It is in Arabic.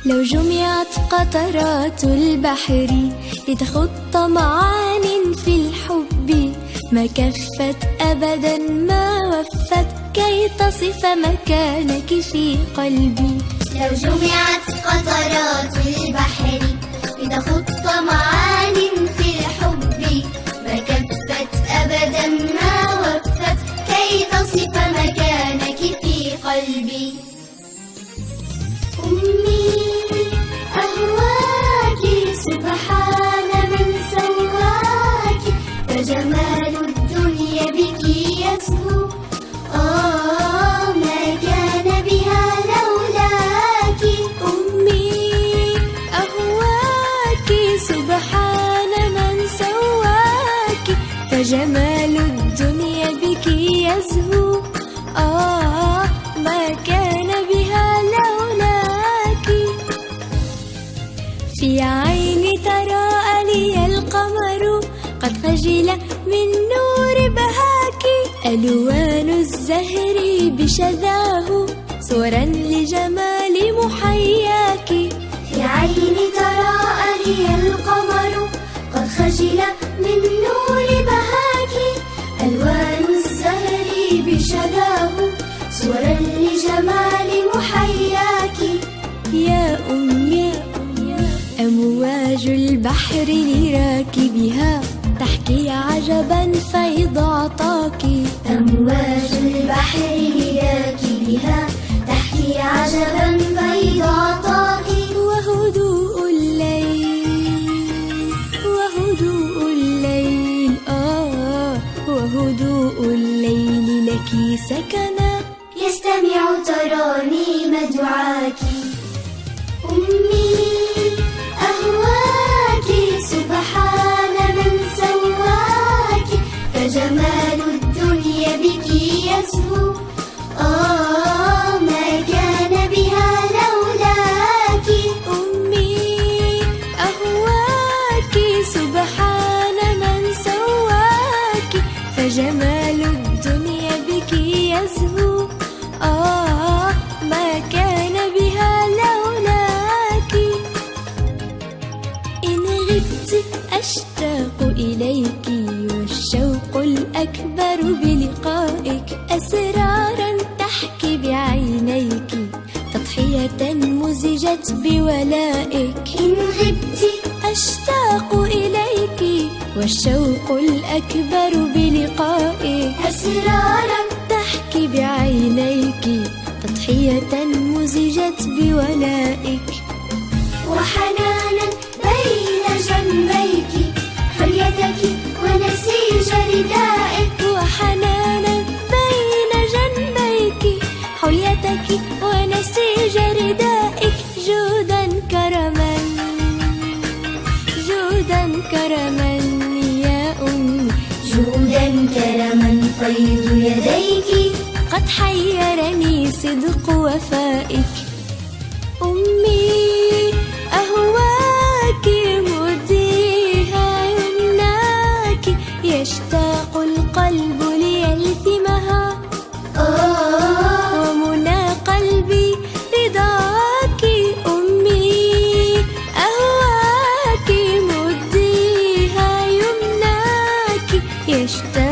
لو جمعت قطرات البحر لتخط معان في الحب، ما كفت أبدا ما وفت كي تصف مكانك في قلبي. لو جمعت قطرات البحر لتخط معان في الحب، ما كفت أبدا ما وفت كي تصف مكانك في قلبي. أمي أهواك سبحان من سواك، فجمال الدنيا بك يزهو، ما كان بها لولاك. أمي أهواك سبحان من سواك، فجمال الدنيا بك يزهو، ما كان بها لولاك. في عيني تراءى لي القمر قد خجل من نور بهاك، ألوان الزهر بشذاه صورا لجمال محياك. في عيني تراءى لي القمر قد خجل من نور بهاك، ألوان الزهر بشذاه صورا لجمال محياك. يا أمي أمواج البحر لراكبها تحكي عجبا فيض عطاك، أمواج البحر لراكبها تحكي عجبا فيض عطاك. وهدوء الليل وهدوء الليل وهدوء الليل لك سكنا، يستمع ترانيم دعاك. أمي أهواك سبحان من سواك، فجمال الدنيا بك يزهو، ما كان بها لولاك. أمي أهواك سبحان من سواك، فجمال الدنيا بك يزهو، ما كان بها لولاك. إن غبت أشتاق إليك والشوق الأكبر بلقائك، أسرارا تحكي بعينيك تضحية مزجت بولائك. إن غبت أشتاق إليك والشوق الأكبر بلقائك، أسرارا تحكي بعينيك تضحية مزجت بولائك. وحنانا بين جنبيك حليتك ونسيج ردائك، وحنانا بين جنبيك حليتك ونسيج ردائك. جودا كرما جودا كرما يا أمي، جودا كرما فيض يديك، قد حيرني صدق وفائك. أمي أهواك مديها يمناك، يشتاق القلب ليلثمها، ومنى قلبي رضاك. أمي أهواك مديها يمناك، يشتاق